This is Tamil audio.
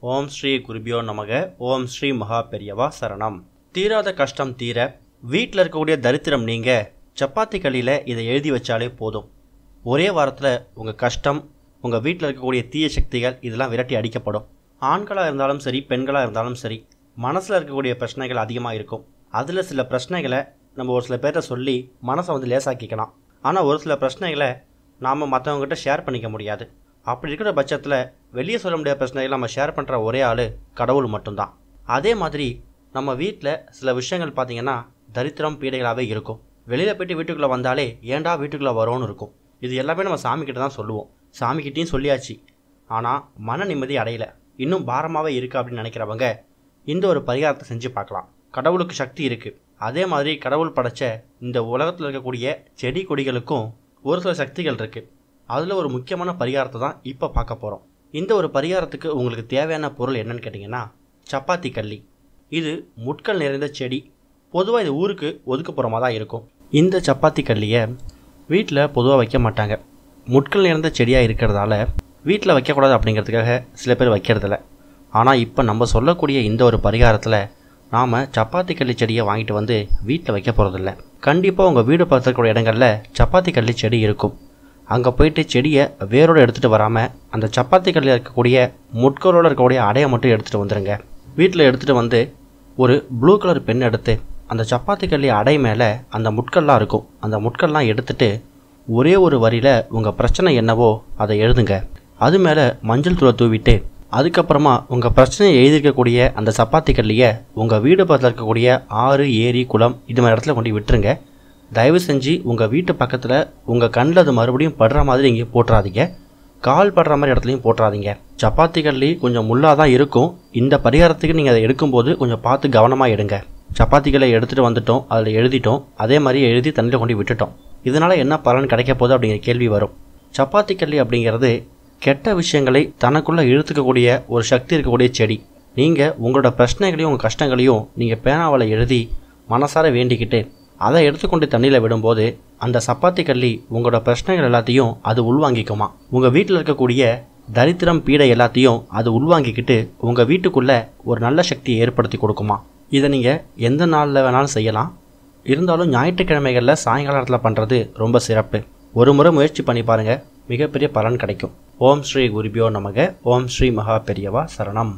ஓம் ஸ்ரீ குருபியோ நமக. ஓம் ஸ்ரீ மகா பெரியவா சரணம். தீராத கஷ்டம் தீர வீட்டில் இருக்கக்கூடிய தரித்திரம் நீங்க சப்பாத்தி கல்லில் இதை எழுதி வச்சாலே போதும். ஒரே வாரத்தில் உங்கள் கஷ்டம், உங்கள் வீட்டில் இருக்கக்கூடிய தீய சக்திகள் இதெல்லாம் விரட்டி அடிக்கப்படும். ஆண்களாக இருந்தாலும் சரி, பெண்களாக இருந்தாலும் சரி, மனசில் இருக்கக்கூடிய பிரச்சனைகள் அதிகமாக இருக்கும். அதில் சில பிரச்சனைகளை நம்ம ஒரு சில பேர்கிட்ட சொல்லி மனசை லேசாக்கிக்கலாம். ஆனால் ஒரு சில பிரச்சனைகளை நாம் மற்றவங்ககிட்ட ஷேர் பண்ணிக்க முடியாது. அப்படி இருக்கிற பட்சத்தில் வெளியே சொல்ல முடியாத பிரச்சனைகள் நம்ம ஷேர் பண்ணுற ஒரே ஆள் கடவுள் மட்டும்தான். அதே மாதிரி நம்ம வீட்டில் சில விஷயங்கள் பார்த்திங்கன்னா தரித்திரம் பீடைகளாகவே இருக்கும். வெளியில் போய்ட்டு வீட்டுக்குள்ளே வந்தாலே ஏன்டா வீட்டுக்குள்ளே வரோன்னு இருக்கும். இது எல்லாமே நம்ம சாமிக்கிட்ட தான் சொல்லுவோம். சாமிக்கிட்டையும் சொல்லியாச்சு, ஆனால் மன நிம்மதி அடையலை, இன்னும் பாரமாகவே இருக்குது அப்படின்னு நினைக்கிறவங்க இந்த ஒரு பரிகாரத்தை செஞ்சு பார்க்கலாம். கடவுளுக்கு சக்தி இருக்குது. அதே மாதிரி கடவுள் படைத்த இந்த உலகத்தில் இருக்கக்கூடிய செடி கொடிகளுக்கும் ஒரு சில சக்திகள் இருக்குது. அதில் ஒரு முக்கியமான பரிகாரத்தை தான் இப்போ பார்க்க போகிறோம். இந்த ஒரு பரிகாரத்துக்கு உங்களுக்கு தேவையான பொருள் என்னன்னு கேட்டிங்கன்னா, சப்பாத்தி கல்லி. இது முட்கள் நிறைந்த செடி. பொதுவாக இது ஊருக்கு ஒதுக்குப்புறமாக தான் இருக்கும். இந்த சப்பாத்தி கல்லியை வீட்டில் பொதுவாக வைக்க மாட்டாங்க. முட்கள் நிறைந்த செடியாக இருக்கிறதால வீட்டில் வைக்கக்கூடாது அப்படிங்கிறதுக்காக சில பேர் வைக்கிறதில்ல. ஆனால் இப்போ நம்ம சொல்லக்கூடிய இந்த ஒரு பரிகாரத்தில் நாம் சப்பாத்தி கல்லி செடியை வாங்கிட்டு வந்து வீட்டில் வைக்க போகிறதில்ல. கண்டிப்பாக உங்கள் வீடு பார்த்துக்கூடிய இடங்களில் சப்பாத்தி கல்லி செடி இருக்கும். அங்கே போயிட்டு செடியை வேரோடு எடுத்துகிட்டு வராமல் அந்த சப்பாத்தி கல்லில் இருக்கக்கூடிய முட்களோடு இருக்கக்கூடிய அடையை மட்டும் எடுத்துகிட்டு வந்துடுங்க. வீட்டில் எடுத்துகிட்டு வந்து ஒரு ப்ளூ கலர் பென் எடுத்து அந்த சப்பாத்தி கல்லி அடை மேலே அந்த முட்கள்லாம் இருக்கும், அந்த முட்கள்லாம் எடுத்துகிட்டு ஒரே ஒரு வரியில் உங்கள் பிரச்சனை என்னவோ அதை எழுதுங்க. அது மேலே மஞ்சள் தூளை தூவிட்டு அதுக்கப்புறமா உங்கள் பிரச்சனையை எழுதியிருக்கக்கூடிய அந்த சப்பாத்தி கல்லியை உங்கள் வீடு பக்கத்தில் இருக்கக்கூடிய ஆறு, ஏரி, குளம் இது மாதிரி இடத்துல கொண்டு விட்டுருங்க. தயவு செஞ்சு உங்கள் வீட்டு பக்கத்தில் உங்கள் கண்ணில் அது மறுபடியும் படுற மாதிரி இங்கே போட்டுறாதீங்க. கால் படுற மாதிரி இடத்துலையும் போட்டுறாதீங்க. சப்பாத்தி கல்லி கொஞ்சம் முள்ளாக தான் இருக்கும். இந்த பரிகாரத்துக்கு நீங்கள் அதை எடுக்கும்போது கொஞ்சம் பார்த்து கவனமாக எடுங்க. சப்பாத்தி கல்லை எடுத்துகிட்டு வந்துட்டோம், அதில் எழுதிட்டோம், அதே மாதிரி எழுதி தண்ணியில் கொண்டு விட்டுட்டோம். இதனால் என்ன பலன் கிடைக்க போகுது அப்படிங்கிற கேள்வி வரும். சப்பாத்தி கல்லி அப்படிங்கிறது கெட்ட விஷயங்களை தனக்குள்ளே இழுத்துக்கக்கூடிய ஒரு சக்தி இருக்கக்கூடிய செடி. நீங்கள் உங்களோட பிரச்சனைகளையும் உங்கள் கஷ்டங்களையும் நீங்கள் பேனாவில் எழுதி மனசார வேண்டிக்கிட்டு அதை எடுத்துக்கொண்டு தண்ணியில் விடும்போது அந்த சப்பாத்தி கல்லி உங்களோட பிரச்சனைகள் எல்லாத்தையும் அது உள்வாங்கிக்குமா. உங்கள் வீட்டில் இருக்கக்கூடிய தரித்திரம் பீடை எல்லாத்தையும் அது உள்வாங்கிக்கிட்டு உங்கள் வீட்டுக்குள்ளே ஒரு நல்ல சக்தியை ஏற்படுத்தி கொடுக்குமா. இதை நீங்கள் எந்த நாளில் வேணாலும் செய்யலாம். இருந்தாலும் ஞாயிற்றுக்கிழமைகளில் சாயங்காலத்தில் பண்ணுறது ரொம்ப சிறப்பு. ஒரு முறை முயற்சி பண்ணி பாருங்கள், மிகப்பெரிய பலன் கிடைக்கும். ஓம் ஸ்ரீ குருபியோ நமக. ஓம் ஸ்ரீ மகா பெரியவா சரணம்.